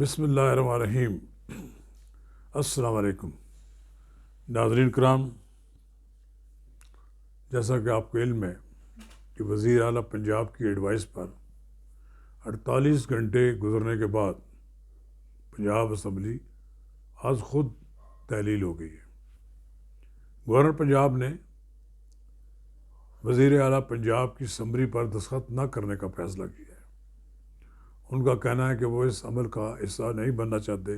بسم اللہ الرحمن الرحیم۔ السلام علیکم ناظرین کرام، جیسا کہ آپ کو علم ہے کہ وزیر اعلیٰ پنجاب کی ایڈوائس پر 48 گھنٹے گزرنے کے بعد پنجاب اسمبلی آج خود تحلیل ہو گئی ہے۔ گورنر پنجاب نے وزیر اعلیٰ پنجاب کی سمری پر دستخط نہ کرنے کا فیصلہ کیا ہے۔ ان کا کہنا ہے کہ وہ اس عمل کا حصہ نہیں بننا چاہتے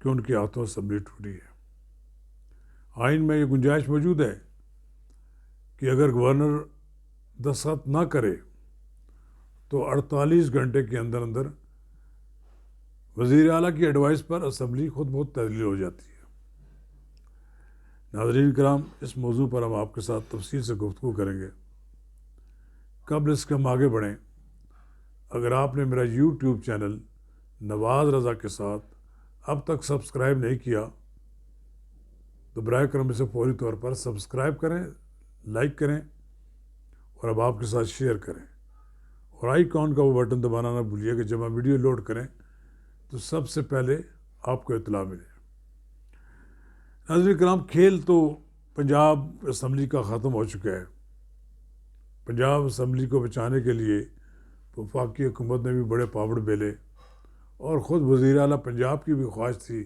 کہ ان کے ہاتھوں اسمبلی ٹوٹی ہے۔ آئین میں یہ گنجائش موجود ہے کہ اگر گورنر دستخط نہ کرے تو 48 گھنٹے کے اندر اندر وزیر اعلیٰ کی ایڈوائس پر اسمبلی خود بہت تحلیل ہو جاتی ہے۔ ناظرین کرام، اس موضوع پر ہم آپ کے ساتھ تفصیل سے گفتگو کریں گے۔ قبل اس کے ہم آگے بڑھیں، اگر آپ نے میرا یوٹیوب چینل نواز رضا کے ساتھ اب تک سبسکرائب نہیں کیا تو برائے کرم اسے فوری طور پر سبسکرائب کریں، لائک کریں اور اب آپ کے ساتھ شیئر کریں، اور آئیکن کا وہ بٹن دبانا نہ بھولیے کہ جب ہم ویڈیو لوڈ کریں تو سب سے پہلے آپ کو اطلاع ملے۔ ناظرین کرام، کھیل تو پنجاب اسمبلی کا ختم ہو چکا ہے۔ پنجاب اسمبلی کو بچانے کے لیے وفاقی حکومت نے بھی بڑے پاپڑ بیلے، اور خود وزیر اعلیٰ پنجاب کی بھی خواہش تھی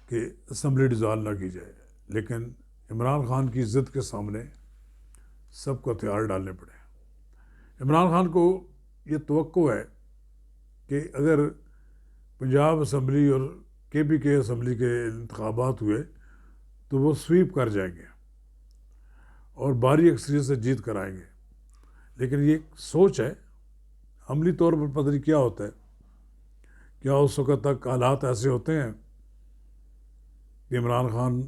کہ اسمبلی ڈیزالو نہ کی جائے، لیکن عمران خان کی ضد کے سامنے سب کو ہتھیار ڈالنے پڑے۔ عمران خان کو یہ توقع ہے کہ اگر پنجاب اسمبلی اور کے اسمبلی کے انتخابات ہوئے تو وہ سویپ کر جائیں گے اور بھاری اکثریت سے جیت کر آئیں گے، لیکن یہ ایک سوچ ہے، عملی طور پر پتہ نہیں کیا ہوتا ہے۔ کیا اس وقت تک حالات ایسے ہوتے ہیں کہ عمران خان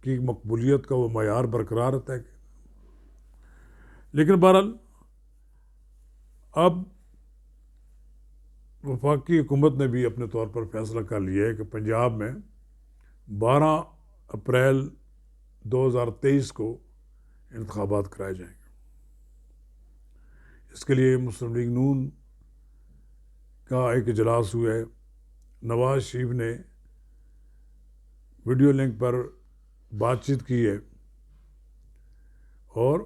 کی مقبولیت کا وہ معیار برقرار رہتا ہے؟ لیکن بہرحال اب وفاقی حکومت نے بھی اپنے طور پر فیصلہ کر لیا ہے کہ پنجاب میں 12 اپریل 2023 کو انتخابات کرائے جائیں گے۔ اس کے لیے مسلم لیگ نون کا ایک اجلاس ہوا ہے۔ نواز شریف نے ویڈیو لنک پر بات چیت کی ہے اور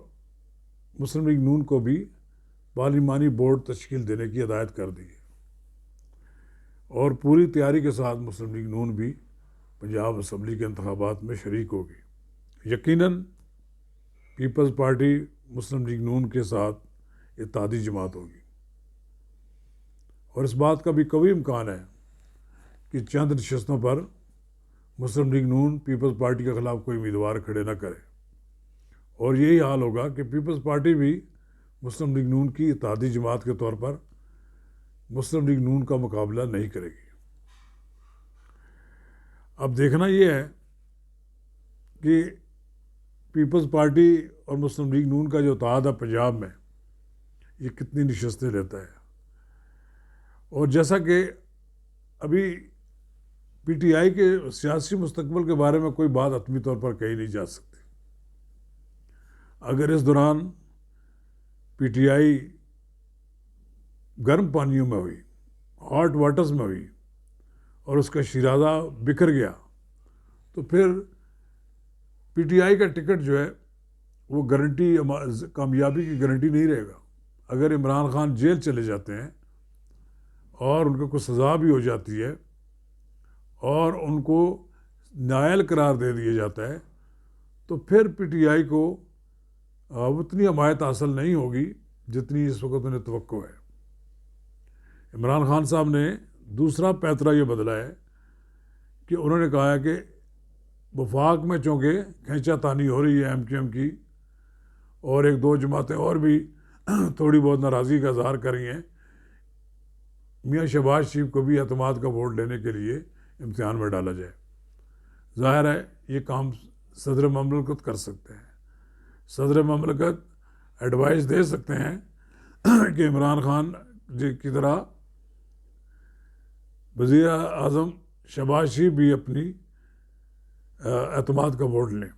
مسلم لیگ نون کو بھی پارلیمانی بورڈ تشکیل دینے کی ہدایت کر دی ہے، اور پوری تیاری کے ساتھ مسلم لیگ نون بھی پنجاب اسمبلی کے انتخابات میں شریک ہوگی۔ یقیناً پیپلز پارٹی مسلم لیگ نون کے ساتھ اتحادی جماعت ہوگی، اور اس بات کا بھی قوی امکان ہے کہ چند نشستوں پر مسلم لیگ نون پیپلز پارٹی کے خلاف کوئی امیدوار کھڑے نہ کرے، اور یہی حال ہوگا کہ پیپلز پارٹی بھی مسلم لیگ نون کی اتحادی جماعت کے طور پر مسلم لیگ نون کا مقابلہ نہیں کرے گی۔ اب دیکھنا یہ ہے کہ پیپلز پارٹی اور مسلم لیگ نون کا جو اتحاد ہے پنجاب میں، یہ کتنی نشستیں لیتا ہے۔ اور جیسا کہ ابھی پی ٹی آئی کے سیاسی مستقبل کے بارے میں کوئی بات حتمی طور پر کہی نہیں جا سکتی۔ اگر اس دوران پی ٹی آئی گرم پانیوں میں ہوئی، ہاٹ واٹرز میں ہوئی، اور اس کا شیرازہ بکھر گیا، تو پھر پی ٹی آئی کا ٹکٹ جو ہے وہ گارنٹی، کامیابی کی گارنٹی نہیں رہے گا۔ اگر عمران خان جیل چلے جاتے ہیں اور ان کو کوئی سزا بھی ہو جاتی ہے اور ان کو نااہل قرار دے دیا جاتا ہے، تو پھر پی ٹی آئی کو اتنی حمایت حاصل نہیں ہوگی جتنی اس وقت انہیں توقع ہے۔ عمران خان صاحب نے دوسرا پیترا یہ بدلا ہے کہ انہوں نے کہا ہے کہ وفاق میں چونکہ کھینچا تانی ہو رہی ہے ایم کیو ایم کی، اور ایک دو جماعتیں اور بھی تھوڑی بہت ناراضگی کا اظہار کر رہی ہیں، میاں شہباز شریف کو بھی اعتماد کا ووٹ لینے کے لیے امتحان میں ڈالا جائے۔ ظاہر ہے یہ کام صدر مملکت کر سکتے ہیں۔ صدر مملکت ایڈوائس دے سکتے ہیں کہ عمران خان جی کی طرح وزیر اعظم شہباز شریف بھی اپنی اعتماد کا ووٹ لیں۔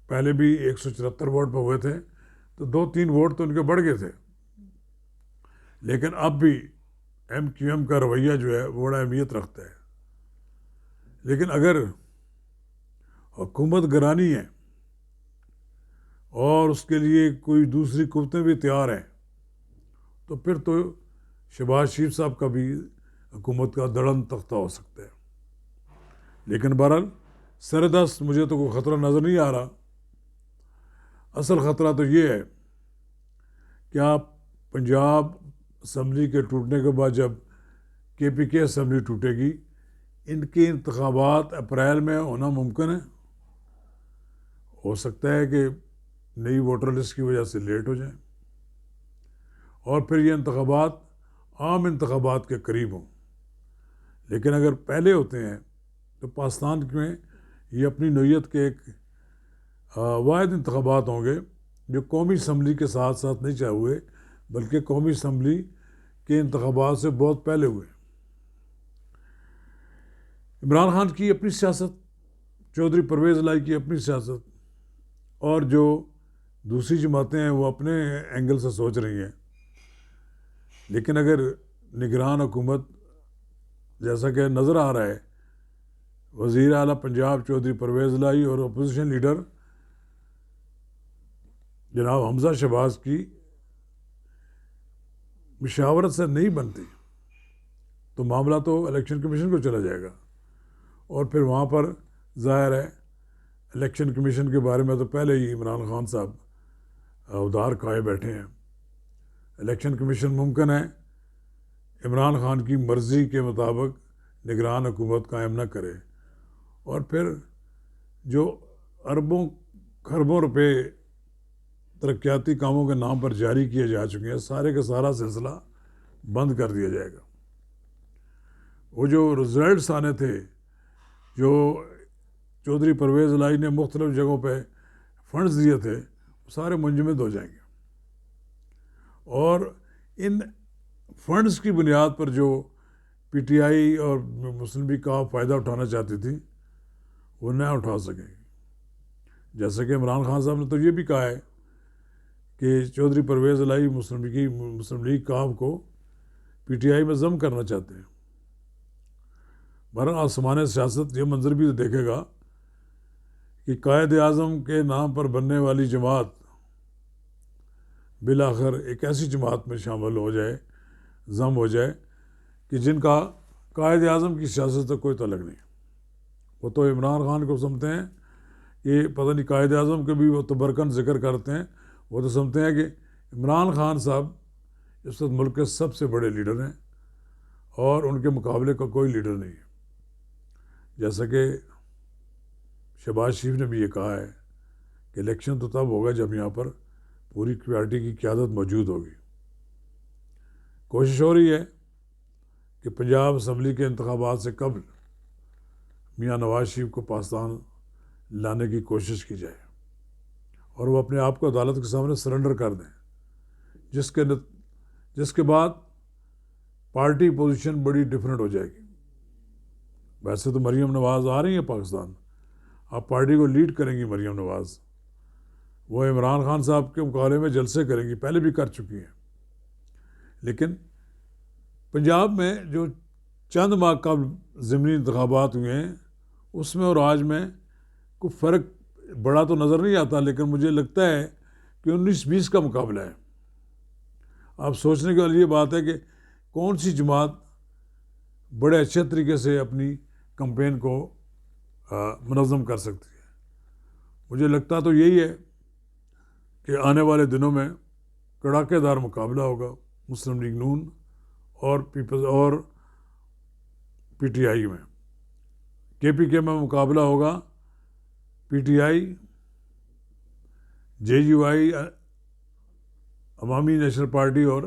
پہلے بھی 174 ووٹ پہ ہوئے تھے تو 2-3 ووٹ تو ان کے بڑھ گئے تھے، لیکن اب بھی ایم کیو ایم کا رویہ جو ہے وہ بڑا اہمیت رکھتا ہے. لیکن اگر حکومت گرانی ہے اور اس کے لیے کوئی دوسری قوتیں بھی تیار ہیں تو پھر تو شہباز شریف صاحب کا بھی حکومت کا دڑن تختہ ہو سکتا ہے. لیکن بہرحال سر دست مجھے تو کوئی خطرہ نظر نہیں آ رہا. اصل خطرہ تو یہ ہے کہ آپ پنجاب اسمبلی کے ٹوٹنے کے بعد جب کے پی کے اسمبلی ٹوٹے گی، ان کے انتخابات اپریل میں ہونا ممکن ہے. ہو سکتا ہے کہ نئی ووٹر لسٹ کی وجہ سے لیٹ ہو جائیں اور پھر یہ انتخابات عام انتخابات کے قریب ہوں. لیکن اگر پہلے ہوتے ہیں تو پاکستان میں یہ اپنی نوعیت کے ایک واحد انتخابات ہوں گے جو قومی اسمبلی کے ساتھ ساتھ نہیں چاہے ہوئے بلکہ قومی اسمبلی کے انتخابات سے بہت پہلے ہوئے. عمران خان کی اپنی سیاست، چودھری پرویز الہی کی اپنی سیاست، اور جو دوسری جماعتیں ہیں وہ اپنے اینگل سے سوچ رہی ہیں. لیکن اگر نگران حکومت جیسا کہ نظر آ رہا ہے وزیر اعلیٰ پنجاب چودھری پرویز الہی اور اپوزیشن لیڈر جناب حمزہ شہباز کی مشاورت سے نہیں بنتی تو معاملہ تو الیکشن کمیشن کو چلا جائے گا. اور پھر وہاں پر ظاہر ہے الیکشن کمیشن کے بارے میں تو پہلے ہی عمران خان صاحب ادھار کھائے بیٹھے ہیں. الیکشن کمیشن ممکن ہے عمران خان کی مرضی کے مطابق نگران حکومت قائم نہ کرے اور پھر جو اربوں خربوں روپے ترقیاتی کاموں کے نام پر جاری کیے جا چکے ہیں سارے کا سارا سلسلہ بند کر دیا جائے گا. وہ جو رزلٹس آنے تھے جو چودھری پرویز الہی نے مختلف جگہوں پہ فنڈز دیے تھے وہ سارے منجمد ہو جائیں گے اور ان فنڈز کی بنیاد پر جو پی ٹی آئی اور مسلم لیگ کا فائدہ اٹھانا چاہتی تھی وہ نہ اٹھا سکیں گے. جیسا کہ عمران خان صاحب نے تو یہ بھی کہا ہے کہ چودھری پرویز الہی مسلم لیگ کام کو پی ٹی آئی میں ضم کرنا چاہتے ہیں. بہرحال آسمان سیاست یہ منظر بھی دیکھے گا کہ قائد اعظم کے نام پر بننے والی جماعت بالآخر ایک ایسی جماعت میں شامل ہو جائے، ضم ہو جائے کہ جن کا قائد اعظم کی سیاست سے کوئی تعلق نہیں. وہ تو عمران خان کو سمجھتے ہیں کہ پتہ نہیں قائد اعظم کے بھی وہ تبرکن ذکر کرتے ہیں. وہ تو سمجھتے ہیں کہ عمران خان صاحب اس وقت ملک کے سب سے بڑے لیڈر ہیں اور ان کے مقابلے کا کوئی لیڈر نہیں ہے. جیسا کہ شہباز شریف نے بھی یہ کہا ہے کہ الیکشن تو تب ہوگا جب یہاں پر پوری پارٹی کی قیادت موجود ہوگی. کوشش ہو رہی ہے کہ پنجاب اسمبلی کے انتخابات سے قبل میاں نواز شریف کو پاکستان لانے کی کوشش کی جائے اور وہ اپنے آپ کو عدالت کے سامنے سرنڈر کر دیں، جس کے بعد پارٹی پوزیشن بڑی ڈیفرنٹ ہو جائے گی. ویسے تو مریم نواز آ رہی ہیں پاکستان، آپ پارٹی کو لیڈ کریں گی مریم نواز. وہ عمران خان صاحب کے مقابلے میں جلسے کریں گی، پہلے بھی کر چکی ہیں. لیکن پنجاب میں جو چند ماہ قبل ضمنی انتخابات ہوئے ہیں اس میں اور آج میں کوئی فرق بڑا تو نظر نہیں آتا، لیکن مجھے لگتا ہے کہ 19-20 کا مقابلہ ہے. آپ سوچنے کے والی یہ بات ہے کہ کون سی جماعت بڑے اچھے طریقے سے اپنی کمپین کو منظم کر سکتی ہے. مجھے لگتا تو یہی ہے کہ آنے والے دنوں میں کڑاکے دار مقابلہ ہوگا مسلم لیگ نون اور پیپلز اور پی ٹی آئی میں. کے پی کے میں مقابلہ ہوگا P T I, J you آئی، عوامی نیشنل پارٹی اور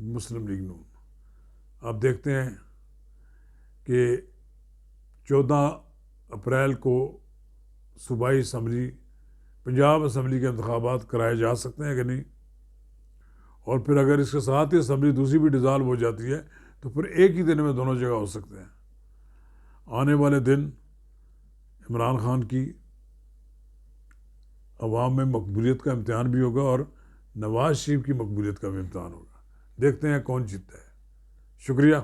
مسلم لیگ نون. آپ دیکھتے ہیں کہ 14 اپریل کو صوبائی اسمبلی پنجاب اسمبلی کے انتخابات کرائے جا سکتے ہیں کہ نہیں، اور پھر اگر اس کے ساتھ ہی اسمبلی دوسری بھی ڈیزالو ہو جاتی ہے تو پھر ایک ہی دن میں دونوں جگہ ہو سکتے ہیں. آنے والے دن عمران خان کی عوام میں مقبولیت کا امتحان بھی ہوگا اور نواز شریف کی مقبولیت کا بھی امتحان ہوگا. دیکھتے ہیں کون جیتتا ہے. شکریہ.